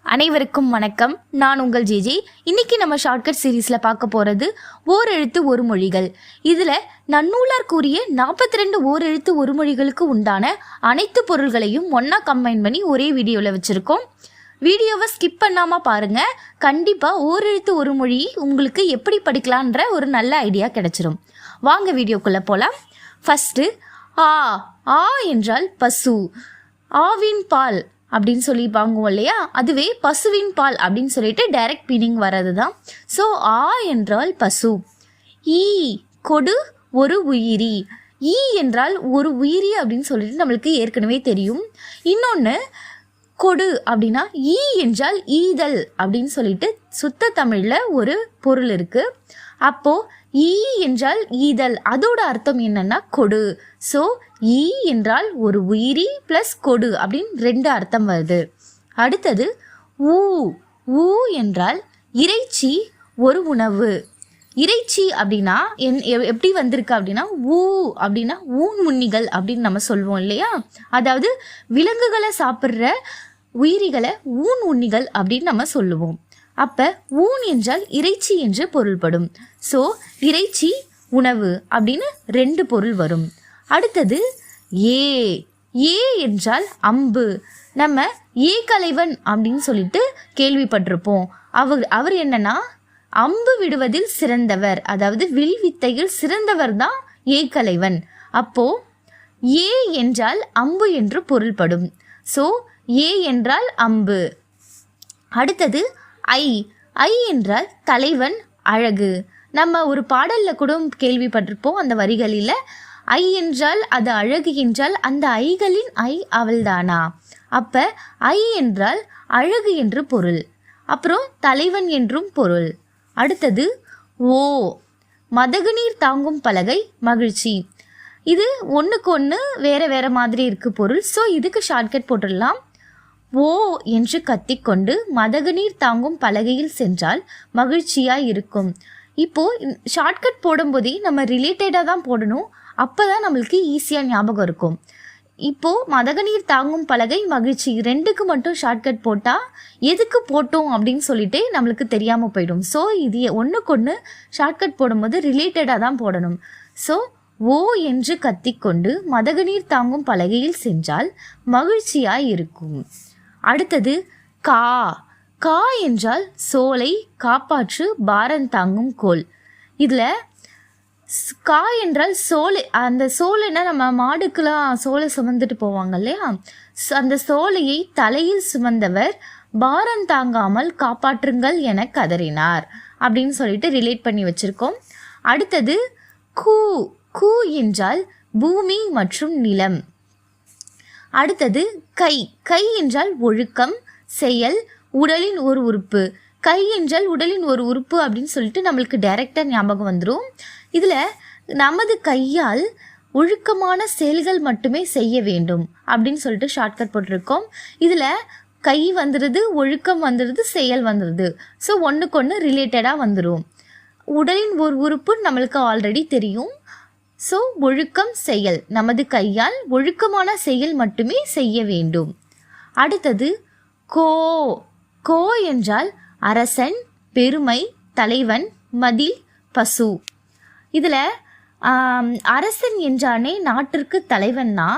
அனைவருக்கும் வணக்கம். நான் உங்கள் ஜிஜி. இன்னைக்கு நம்ம ஷார்ட்கட் சீரீஸ்ல பார்க்க போறது ஓரெழுத்து ஒரு மொழிகள். இதுல நன்னூலார் கூறிய 42 ஓரெழுத்து ஒரு மொழிகளுக்கு உண்டான அனைத்து பொருள்களையும் ஒன்னா கம்பைன் பண்ணி ஒரே வீடியோல வச்சிருக்கோம். வீடியோவை ஸ்கிப் பண்ணாம பாருங்க. கண்டிப்பா ஓரெழுத்து ஒரு மொழி உங்களுக்கு எப்படி படிக்கலான்ற ஒரு நல்ல ஐடியா கிடைச்சிரும். வாங்க வீடியோக்குள்ள போலாம். ஃபர்ஸ்ட் ஆ. ஆ என்றால் பசு. ஆவின் பால் அப்படின்னு சொல்லி வாங்குவோம் இல்லையா, அதுவே பசுவின் பால் அப்படின்னு சொல்லிட்டு டைரக்ட் மீனிங் வர்றது தான். ஸோ ஆ என்றால் பசு. ஈ கொடு ஒரு உயிரி. ஈ என்றால் ஒரு உயிரி அப்படின்னு சொல்லிட்டு நம்மளுக்கு ஏற்கனவே தெரியும். இன்னொன்று கொடு அப்படின்னா ஈ என்றால் ஈதல் அப்படின்னு சொல்லிட்டு சுத்த தமிழில் ஒரு பொருள் இருக்கு. அப்போ ஈ என்றால் ஈதல், அதோட அர்த்தம் என்னன்னா கொடு. ஸோ ஈ என்றால் ஒரு உயிரி பிளஸ் கொடு அப்படின்னு 2 அர்த்தம் வருது. அடுத்தது ஊ. ஊ என்றால் இறைச்சி ஒரு உணவு. இறைச்சி அப்படின்னா எப்படி வந்திருக்கு அப்படின்னா ஊ அப்படின்னா ஊன் முன்னிகள் அப்படின்னு நம்ம சொல்லுவோம் இல்லையா, அதாவது விலங்குகளை சாப்பிட்ற உயிரிகளை ஊன் உண்ணிகள் அப்படின்னு நம்ம சொல்லுவோம். அப்ப ஊன் என்றால் இறைச்சி என்று பொருள்படும். ஸோ இறைச்சி உணவு அப்படின்னு 2 பொருள் வரும். அடுத்தது ஏ. ஏ என்றால் அம்பு. நம்ம ஏகலைவன் அப்படின்னு சொல்லிட்டு கேள்விப்பட்டிருப்போம். அவர் என்னன்னா அம்பு விடுவதில் சிறந்தவர், அதாவது வில் வித்தையில் சிறந்தவர் தான் ஏகலைவன். அப்போ ஏ என்றால் அம்பு என்று பொருள்படும். ஸோ ஏ என்றால் அம்பு. அடுத்தது ஐ. ஐ என்றால் தலைவன் அழகு. நம்ம ஒரு பாடல்ல கூட கேள்விப்பட்டிருப்போம். அந்த வரிகளில் ஐ என்றால் அது அழகு என்றால் அந்த ஐகளின் ஐ அவள்தானா. அப்ப ஐ என்றால் அழகு என்று பொருள், அப்புறம் தலைவன் என்றும் பொருள். அடுத்தது ஓ. மதகுநீர் தாங்கும் பலகை மகிழ்ச்சி. இது ஒன்றுக்கு ஒன்று வேற வேற மாதிரி இருக்கு பொருள். ஸோ இதுக்கு ஷார்ட்கட் போட்டுடலாம். ஓ என்று கத்திக்கொண்டு மதகுநீர் தாங்கும் பலகையில் சென்றால் மகிழ்ச்சியாய் இருக்கும். இப்போ ஷார்ட்கட் போடும்போதே நம்ம ரிலேட்டடாக தான் போடணும், அப்போதான் நம்மளுக்கு ஈஸியாக ஞாபகம் இருக்கும். இப்போ மதகுநீர் தாங்கும் பலகை மகிழ்ச்சி 2க்கு மட்டும் ஷார்ட்கட் போட்டால் எதுக்கு போட்டோம் அப்படின்னு சொல்லிட்டு நம்மளுக்கு தெரியாமல் போயிடும். ஸோ இது ஒன்றுக்கு ஒன்று ஷார்ட்கட் போடும்போது ரிலேட்டடாக தான் போடணும். ஸோ ஓ என்று கத்திக்கொண்டு மதகுநீர் தாங்கும் பலகையில் சென்றால் மகிழ்ச்சியாய் இருக்கும். அடுத்தது கா. கா என்றால் சோலை காப்பாற்று பாரம் தாங்கும் கோல். இதில் கா என்றால் சோலை. அந்த சோலைன்னா நம்ம மாடுக்கெல்லாம் சோலை சுமந்துட்டு போவாங்க இல்லையா, அந்த சோலையை தலையில் சுமந்தவர் பாரம் தாங்காமல் காப்பாற்றுங்கள் என கதறினார் அப்படின்னு சொல்லிட்டு ரிலேட் பண்ணி வச்சிருக்கோம். அடுத்தது கூ. கூ என்றால் பூமி மற்றும் நிலம். அடுத்தது கை. கை என்றால் ஒழுக்கம் செயல் உடலின் ஒரு உறுப்பு. கை என்றால் உடலின் ஒரு உறுப்பு அப்படின்னு சொல்லிட்டு நம்மளுக்கு டைரக்டாக ஞாபகம் வந்துடும். இதில் நமது கையால் ஒழுக்கமான செயல்கள் மட்டுமே செய்ய வேண்டும் அப்படின்னு சொல்லிட்டு ஷார்ட்கட் போட்டிருக்கோம். இதில் கை வந்துடுது, ஒழுக்கம் வந்துடுது, செயல் வந்துடுது. ஸோ ஒன்றுக்கு ஒன்று ரிலேட்டடாக வந்துடும். உடலின் ஒரு உறுப்பு நம்மளுக்கு ஆல்ரெடி தெரியும். ஸோ ஒழுக்கம் செயல், நமது கையால் ஒழுக்கமான செயல் மட்டுமே செய்ய வேண்டும். அடுத்தது கோ. கோ என்றால் அரசன் பெருமை தலைவன் மதில் பசு. இதில் அரசன் என்றானே நாட்டிற்கு தலைவன்னா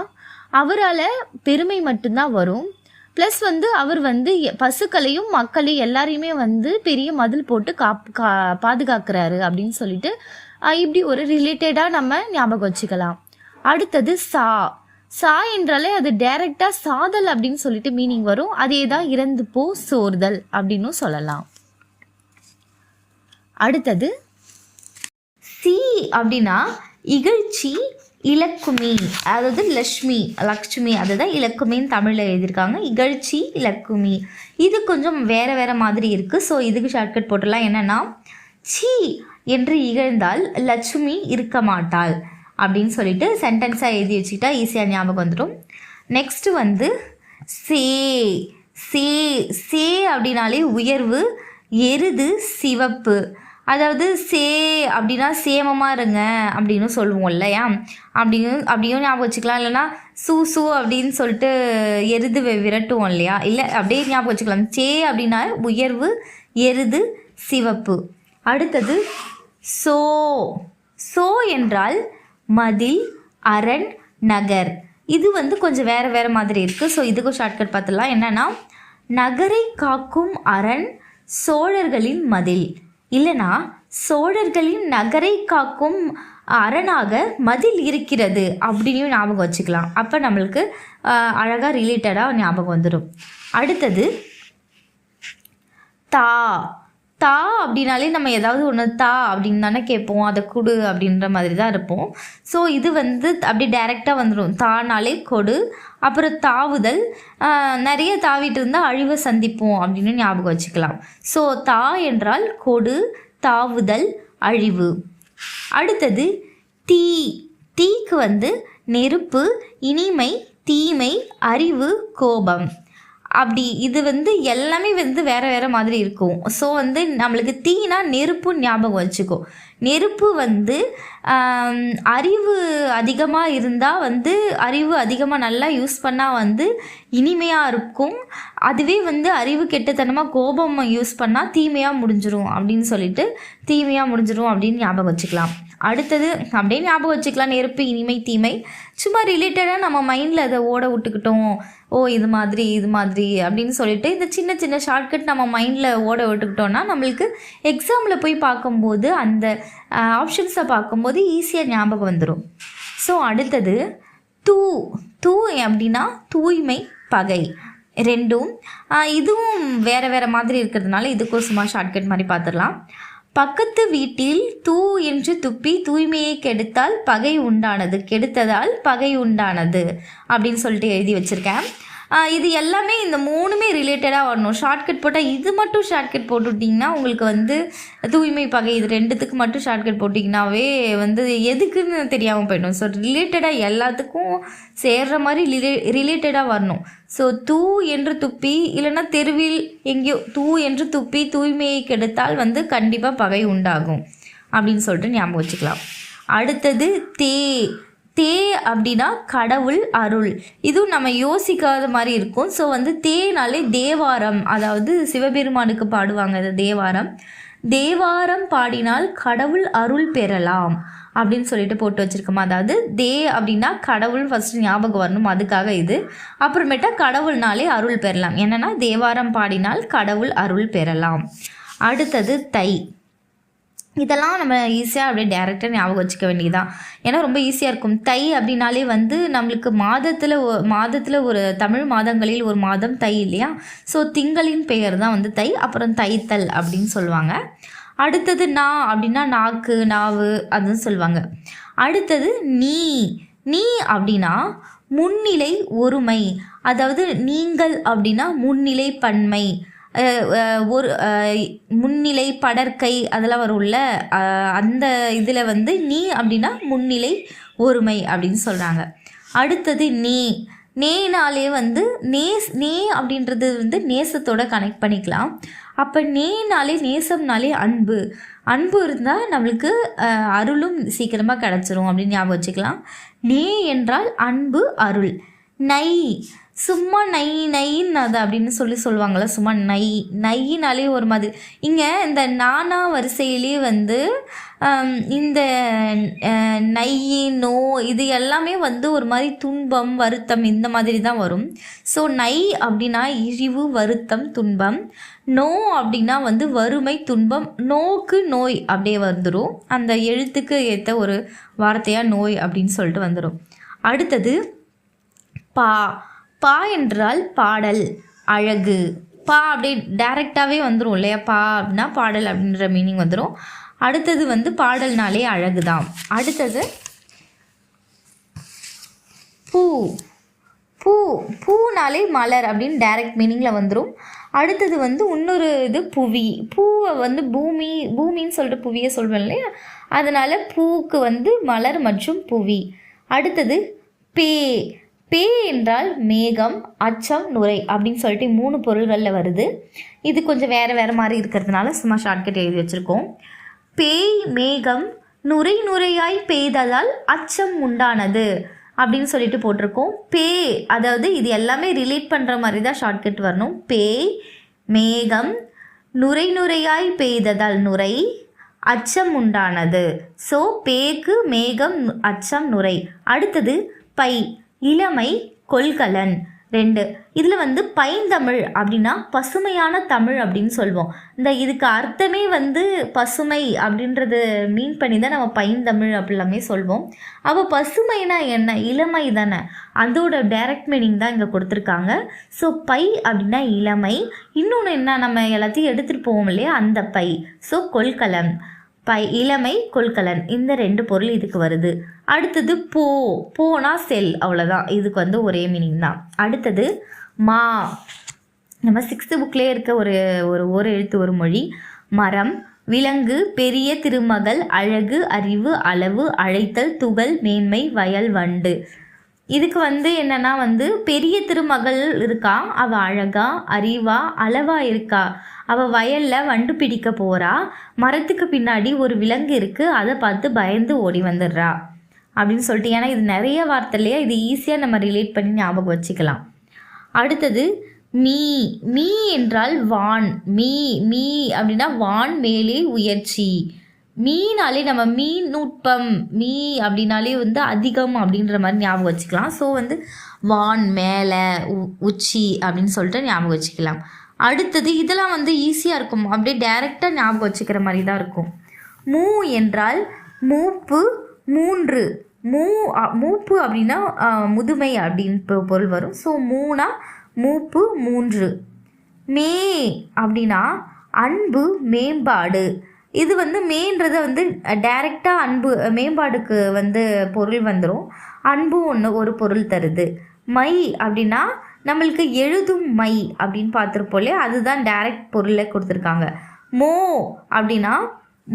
அவரால் பெருமை மட்டும்தான் வரும். ப்ளஸ் அவர் பசுக்களையும் மக்களையும் எல்லாரையுமே பெரிய மதில் போட்டு பாதுகாக்கிறாரு அப்படின்னு சொல்லிட்டு இப்படி ஒரு ரிலேட்டடாக நம்ம ஞாபகம் வச்சுக்கலாம். அடுத்தது சா. சா என்றாலே அது டைரக்டாக சாதல் அப்படின்னு சொல்லிட்டு மீனிங் வரும். அதே தான் இறந்து போ சோர்தல் அப்படின்னு சொல்லலாம். அடுத்தது சி அப்படின்னா இகழ்ச்சி இலக்குமி, அதாவது லக்ஷ்மி அதுதான் இலக்குமின்னு தமிழில் எழுதியிருக்காங்க. இகழ்ச்சி இலக்குமி இது கொஞ்சம் வேற வேற மாதிரி இருக்குது. ஸோ இதுக்கு ஷார்ட்கட் போட்டுடலாம். என்னன்னா சி என்று இகழ்ந்தால் லட்சுமி இருக்க மாட்டாள் அப்படின்னு சொல்லிட்டு சென்டென்ஸாக எழுதி வச்சுக்கிட்டா ஈஸியாக ஞாபகம் வந்துடும். நெக்ஸ்ட்டு சே. சே. சே அப்படின்னாலே உயர்வு, எருது சிவப்பு. அதாவது சே அப்படின்னா சேமமாக இருங்க அப்படின்னு சொல்லுவோம் இல்லையா, அப்படியும் ஞாபகம் வச்சுக்கலாம். இல்லைன்னா சூ சூ அப்படின்னு சொல்லிட்டு எருது விரட்டுவோம் இல்லையா, இல்லை அப்படியே ஞாபகம் வச்சுக்கலாம். சே அப்படின்னா உயர்வு, எருது சிவப்பு. அடுத்தது சோ. சோ என்றால் மதில், அரண், நகர். இது வந்து கொஞ்சம் வேறு மாதிரி இருக்குது. ஸோ இதுக்கும் ஷார்ட்கட் பார்த்துடலாம். என்னென்னா நகரை காக்கும் அரண் சோழர்களின் மதில், இல்லைனா சோழர்களின் நகரை காக்கும் அரணாக மதில் இருக்கிறது அப்படின்னு ஞாபகம் வச்சுக்கலாம். அப்போ நம்மளுக்கு அழகாக ரிலேட்டடாக ஞாபகம் வந்துடும். அடுத்தது தா. தா அப்படின்னாலே நம்ம ஏதாவது ஒன்று தா அப்படின்னு தானே கேட்போம், அதை கொடு அப்படின்ற மாதிரி தான் இருப்போம். ஸோ இது வந்து அப்படி டைரெக்டாக வந்துடும். தானாலே கொடு. அப்புறம் தாவுதல், நிறைய தாவிட்டு இருந்தால் அழிவை சந்திப்போம் அப்படின்னு ஞாபகம் வச்சுக்கலாம். ஸோ தா என்றால் கொடு, தாவுதல், அழிவு. அடுத்தது தீ. தீக்கு வந்து நெருப்பு, இனிமை, தீமை, அறிவு, கோபம். அப்படி இது வந்து எல்லாமே வந்து வேறு மாதிரி இருக்கும். ஸோ வந்து நம்மளுக்கு தீனா நெருப்பு ஞாபகம் வச்சுக்கோ. நெருப்பு வந்து அறிவு அதிகமாக இருந்தால் வந்து அறிவு அதிகமாக நல்லா யூஸ் பண்ணால் வந்து இனிமையாக இருக்கும். அதுவே வந்து அறிவு கெட்டத்தனமாக கோபம் யூஸ் பண்ணால் தீமையாக முடிஞ்சிடும் அப்படின்னு சொல்லிட்டு தீமையாக முடிஞ்சிடும் அப்படின்னு ஞாபகம் வச்சுக்கலாம். அடுத்தது அப்படியே ஞாபகம் வச்சுக்கலாம், நெருப்பு, இனிமை, தீமை. சும்மா ரிலேட்டடாக நம்ம மைண்டில் அதை ஓட விட்டுக்கிட்டோம். ஓ இது மாதிரி அப்படின்னு சொல்லிட்டு இந்த சின்ன ஷார்ட்கட் நம்ம மைண்டில் ஓட விட்டுக்கிட்டோன்னா நம்மளுக்கு எக்ஸாமில் போய் பார்க்கும்போது அந்த ஆப்ஷன்ஸை பார்க்கும்போது ஈஸியாக ஞாபகம் வந்துடும். ஸோ அடுத்தது தூ. தூ அப்படின்னா தூய்மை, பகை. ரெண்டும் இதுவும் வேறு மாதிரி இருக்கிறதுனால இதுக்கும் சும்மா ஷார்ட்கட் மாதிரி பார்த்துடலாம். பக்கத்து வீட்டில் தூ என்று துப்பி தூய்மையை கெடுத்தால் பகை உண்டானது, கெடுத்ததால் பகை உண்டானது அப்படின்னு சொல்லிட்டு எழுதி வச்சுருக்கேன். இது எல்லாமே இந்த மூணுமே ரிலேட்டடாக வரணும். ஷார்ட்கட் போட்டால் இது மட்டும் ஷார்ட்கட் போட்டுவிட்டிங்கன்னா உங்களுக்கு வந்து தூய்மை, பகை இது ரெண்டுத்துக்கு மட்டும் ஷார்ட்கட் போட்டிங்கனாவே வந்து எதுக்குன்னு தெரியாமல் போயிடும். ஸோ ரிலேட்டடாக எல்லாத்துக்கும் சேர்கிற மாதிரி ரிலேட்டடாக வரணும். ஸோ தூ என்று துப்பி, இல்லைன்னா தெருவில் எங்கேயோ தூ என்று துப்பி தூய்மையை கெடுத்தால் வந்து கண்டிப்பாக பகை உண்டாகும் அப்படின்னு சொல்லிட்டு ஞாபகம் வச்சுக்கலாம். அடுத்தது தே. தே அப்படின்னா கடவுள், அருள். இதுவும் நம்ம யோசிக்காத மாதிரி இருக்கும். ஸோ வந்து தேனாலே தேவாரம், அதாவது சிவபெருமானுக்கு பாடுவாங்க அது தேவாரம். தேவாரம் பாடினால் கடவுள் அருள் பெறலாம் அப்படின்னு சொல்லிட்டு போட்டு வச்சுருக்கோமா. அதாவது தே அப்படின்னா கடவுள் ஃபஸ்ட்டு ஞாபகம் வரணும், அதுக்காக இது. அப்புறமேட்டா கடவுள்னாலே அருள் பெறலாம். என்னென்னா தேவாரம் பாடினால் கடவுள் அருள் பெறலாம். அடுத்தது தை. இதெல்லாம் நம்ம ஈஸியாக அப்படியே டேரெக்டாக ஞாபகம் வச்சுக்க வேண்டியதான். ஏன்னா ரொம்ப ஈஸியாக இருக்கும். தை அப்படின்னாலே வந்து நம்மளுக்கு மாதத்தில் ஒரு தமிழ் மாதங்களில் ஒரு மாதம் தை இல்லையா. ஸோ திங்களின் பெயர் தான் வந்து தை. அப்புறம் தைத்தல் அப்படின்னு சொல்லுவாங்க. அடுத்தது நா அப்படின்னா நாக்கு, நாவு அதுன்னு சொல்லுவாங்க. அடுத்தது நீ. நீ அப்படின்னா முன்னிலை, ஒருமை. அதாவது நீங்கள் அப்படின்னா முன்னிலை, பன்மை. ஒரு முன்னிலை, படற்கை அதெல்லாம் வரும்ல, அந்த இதில் வந்து நீ அப்படின்னா முன்னிலை, ஒருமை அப்படின்னு சொல்கிறாங்க. அடுத்தது நே. நேனாலே வந்து நே அப்படின்றது வந்து நேசத்தோட கனெக்ட் பண்ணிக்கலாம். அப்போ நேனாலே நேசம்னாலே அன்பு. அன்பு இருந்தால் நம்மளுக்கு அருளும் சீக்கிரமாக கிடச்சிரும் அப்படின்னு ஞாபகம் வச்சுக்கலாம். நே என்றால் அன்பு, அருள். நை. சும்மா நைன்னு அது அப்படின்னு சொல்லுவாங்கள்ல, சும்மா நையினாலே ஒரு மாதிரி. இங்கே இந்த நானா வரிசையிலே வந்து இந்த நை, நோ இது எல்லாமே வந்து ஒரு மாதிரி துன்பம், வருத்தம் இந்த மாதிரி தான் வரும். ஸோ நை அப்படின்னா இழிவு, வருத்தம், துன்பம். நோ அப்படின்னா வந்து வறுமை, துன்பம். நோக்கு நோய் அப்படியே வந்துடும். அந்த எழுத்துக்கு ஏற்ற ஒரு வார்த்தையாக நோய் அப்படின்னு சொல்லிட்டு வந்துடும். அடுத்தது பா. பா என்றால் பாடல், அழகு. பா அப்படியே டைரெக்டாகவே வந்துடும் இல்லையா. பா அப்படின்னா பாடல் அப்படின்ற மீனிங் வந்துடும். அடுத்தது வந்து பாடல்னாலே அழகு தான். அடுத்தது பூ. பூனாலே மலர் அப்படின்னு டைரக்ட் மீனிங்கில் வந்துடும். அடுத்தது வந்து இன்னொரு இது புவி. பூவை வந்து பூமின்னு சொல்லிட்டு புவியை சொல்வேன் இல்லையா, அதனால் பூவுக்கு வந்து மலர் மற்றும் புவி. அடுத்தது பே. பே என்றால் மேகம், அச்சம், நுரை அப்படின்னு சொல்லிட்டு 3 பொருள்களில் வருது. இது கொஞ்சம் வேறு மாதிரி இருக்கிறதுனால சும்மா ஷார்ட்கட் எழுதி வச்சுருக்கோம். பேய், மேகம், நுரையாய் பெய்ததால் அச்சம் உண்டானது அப்படின்னு சொல்லிட்டு போட்டிருக்கோம். பே, அதாவது இது எல்லாமே ரிலேட் பண்ணுற மாதிரி தான் ஷார்ட்கட் வரணும். பே, மேகம், நுரை நுரையாய் பெய்ததால் நுரை, அச்சம் உண்டானது. ஸோ பேக்கு மேகம், அச்சம், நுரை. அடுத்தது பை, இளமை, கொள்கலன். 2. இதில் பைந்தமிழ் அப்படின்னா பசுமையான தமிழ் அப்படின்னு சொல்லுவோம். இதுக்கு அர்த்தமே பசுமை அப்படின்றது மீன் பண்ணி தான் நம்ம பைந்தமிழ் அப்படிலாமே சொல்வோம். அப்போ பசுமைனா என்ன? இளமை தானே, அதோட டைரக்ட் மீனிங் தான் இங்கே கொடுத்துருக்காங்க. ஸோ பை அப்படின்னா இளமை, இன்னொன்று என்ன, நம்ம எல்லாத்தையும் எடுத்துகிட்டு போவோம் இல்லையா, அந்த பை. ஸோ கொள்கலன், பை, இளமை, கொள்கலன், இந்த 2 பொருள் இதுக்கு வருது. அடுத்தது போ, போனா செல், அவ்வளோதான். இதுக்கு ஒரே மீனிங் தான். அடுத்தது மா, நம்ம 6th புக்லேயே இருக்க ஒரு எழுத்து ஒரு மொழி. மரம், விலங்கு, பெரிய திருமகள், அழகு, அறிவு, அளவு, அழைத்தல், துகள், மேன்மை, வயல், வண்டு. இதுக்கு என்னன்னா பெரிய திருமகள் இருக்கா, அவள் அழகா, அறிவா, அளவா இருக்கா, அவள் வயலில் வண்டு பிடிக்க போகிறா, மரத்துக்கு பின்னாடி ஒரு விலங்கு இருக்குது, அதை பார்த்து பயந்து ஓடி வந்துடுறா அப்படின்னு சொல்லிட்டு. ஏன்னா இது நிறைய வார்த்தை இல்லையா, இது ஈஸியாக நம்ம ரிலேட் பண்ணி ஞாபகம் வச்சுக்கலாம். அடுத்தது மீ, மீ என்றால் வான். மீ, மீ அப்படின்னா வான், மேலே, உயர்ச்சி. மீனாலே நம்ம மீன் நுட்பம், மீ அப்படின்னாலே அதிகம் அப்படின்ற மாதிரி ஞாபகம் வச்சுக்கலாம். ஸோ வான், மேலே, உச்சி அப்படின்னு சொல்லிட்டு ஞாபகம் வச்சுக்கலாம். அடுத்தது இதெல்லாம் ஈஸியாக இருக்கும், அப்படியே டைரெக்டாக ஞாபகம் வச்சுக்கிற மாதிரி தான் இருக்கும். மூ என்றால் மூப்பு, 3. மூப்பு அப்படின்னா முதுமை அப்படின்னு பொருள் வரும். ஸோ மூணா மூப்பு, 3. மே அப்படின்னா அன்பு, மேம்பாடு. இது மேன்றது டைரெக்டாக அன்பு, மேம்பாடுக்கு பொருள் வந்துடும். அன்பு ஒரு பொருள் தருது. மை அப்படின்னா நம்மளுக்கு எழுதும் மை அப்படின்னு பார்த்துருப்போம் இல்லையா, அதுதான் டைரக்ட் பொருளை கொடுத்துருக்காங்க. மோ அப்படின்னா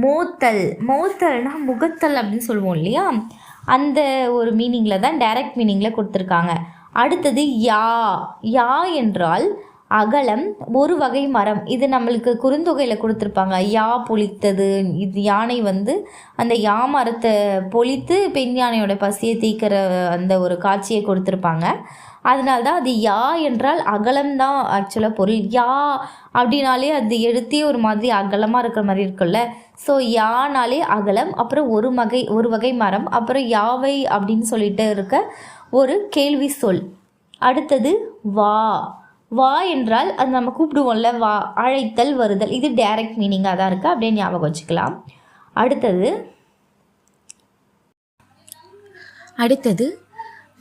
மோத்தல், மோத்தல்னா முகத்தல் அப்படின்னு சொல்லுவோம் இல்லையா, அந்த ஒரு மீனிங்கில் தான் டைரக்ட் மீனிங்கில் கொடுத்துருக்காங்க. அடுத்தது யா, யா என்றால் அகலம், ஒரு வகை மரம். இது நம்மளுக்கு குறுந்தொகையில் கொடுத்துருப்பாங்க. யா பொழித்தது, இது யானை அந்த யா மரத்தை பொழித்து பெண் யானையோட பசியை தீக்கிற அந்த ஒரு காட்சியை கொடுத்துருப்பாங்க. அதனால தான் அது யா என்றால் அகலம்தான் ஆக்சுவலாக பொருள். யா அப்படின்னாலே அது எழுத்தே ஒரு மாதிரி அகலமாக இருக்கிற மாதிரி இருக்குல்ல. ஸோ யானாலே அகலம், அப்புறம் ஒரு வகை மரம், அப்புறம் யாவை அப்படின்னு சொல்லிட்டு இருக்க ஒரு கேள்வி சொல். அடுத்தது வா, வா என்றால் அது நம்ம கூப்பிடுவோம்ல, வா, அழைத்தல், வருதல். இது டைரக்ட் மீனிங்காக தான் இருக்குது, அப்படியே ஞாபகம் வச்சுக்கலாம். அடுத்தது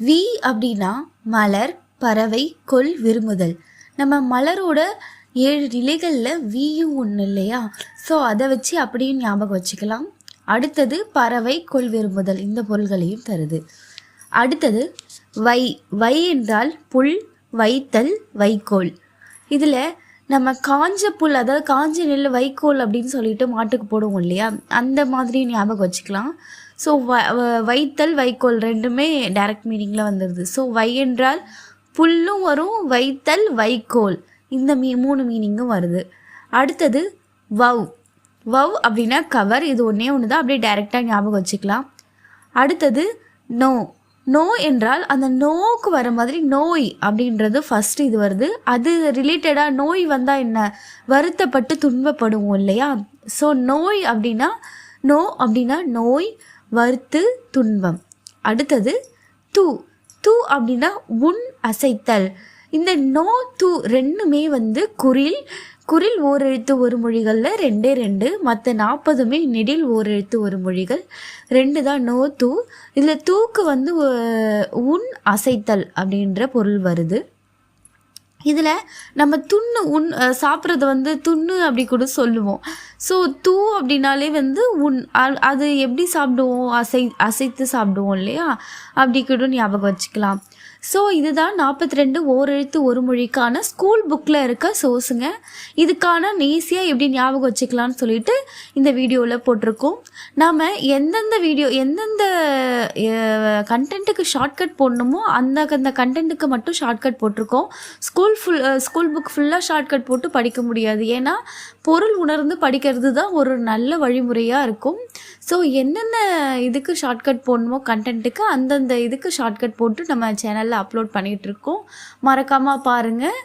வி அப்படின்னா மலர், பறவை, கொள், விரும்புதல். நம்ம மலரோட 7 நிலைகளில் வியும் ஒன்று இல்லையா, ஸோ அதை வச்சு அப்படியும் ஞாபகம் வச்சுக்கலாம். அடுத்தது பறவை, கொள், விரும்புதல், இந்த பொருள்களையும் தருது. அடுத்தது வை, வை என்றால் புல், வைத்தல், வைக்கோல். இதில் நம்ம காஞ்ச புல், அதாவது காஞ்ச நெல் வைக்கோல் அப்படின்னு சொல்லிட்டு மாட்டுக்கு போடுவோம் இல்லையா, அந்த மாதிரி ஞாபகம் வச்சுக்கலாம். ஸோ வைத்தல், வைக்கோல் ரெண்டுமே டைரக்ட் மீனிங்கில் வந்துடுது. ஸோ வை என்றால் புல்லும் வரும், வைத்தல், வைக்கோல், இந்த 3 மீனிங்கும் வருது. அடுத்தது வவ், வவ் அப்படின்னா கவர். இது ஒன்றே ஒன்று தான், அப்படியே டைரெக்டாக ஞாபகம் வச்சுக்கலாம். அடுத்தது நோ, நோ என்றால் அந்த நோக்கு வர மாதிரி நோய் அப்படின்றது ஃபஸ்ட்டு இது வருது. அது ரிலேட்டடாக நோய் வந்தால் என்ன, வருத்தப்பட்டு துன்பப்படுவோம் இல்லையா. ஸோ நோய் அப்படின்னா நோ அப்படின்னா நோய், வருத்து, துன்பம். அடுத்தது தூ, தூ அப்படின்னா உன், அசைத்தல். இந்த நோ, தூ ரெண்டுமே குறில், குறில் ஓரெழுத்து ஒரு மொழிகளில் 2 மற்ற 40மே நெடில் ஓரெழுத்து ஒரு மொழிகள் 2 தான் நோ, தூ. இதில் தூக்கு உன், அசைத்தல் அப்படின்ற பொருள் வருது. இதில் நம்ம துண்ணு, சாப்பிட்றது துண்ணு அப்படி கூட சொல்லுவோம். ஸோ தூ அப்படின்னாலே உன், அது எப்படி சாப்பிடுவோம், அசைத்து சாப்பிடுவோம் இல்லையா, அப்படி கூட ஞாபகம் வச்சுக்கலாம். ஸோ இதுதான் 42 ஓரெழுத்து ஒரு மொழிக்கான ஸ்கூல் புக்கில் இருக்க சோர்ஸுங்க. இதுக்கான ஈஸியாக எப்படி ஞாபகம் வச்சுக்கலான்னு சொல்லிட்டு இந்த வீடியோவில் போட்டிருக்கோம். நாம் எந்தெந்த கண்டென்ட்டுக்கு ஷார்ட்கட் போடணுமோ அந்த கண்டென்ட்டுக்கு மட்டும் ஷார்ட்கட் போட்டிருக்கோம். ஸ்கூல் புக் ஃபுல்லாக ஷார்ட்கட் போட்டு படிக்க முடியாது. ஏன்னா பொருள் உணர்ந்து படிக்கிறது தான் ஒரு நல்ல வழிமுறையாக இருக்கும். ஸோ என்னென்ன இதுக்கு ஷார்ட்கட் போடணுமோ கண்டென்ட்டுக்கு அந்தந்த இதுக்கு ஷார்ட்கட் போட்டு நம்ம சேனலில் அப்லோட் பண்ணிகிட்ருக்கோம். மறக்காமல் பாருங்கள்.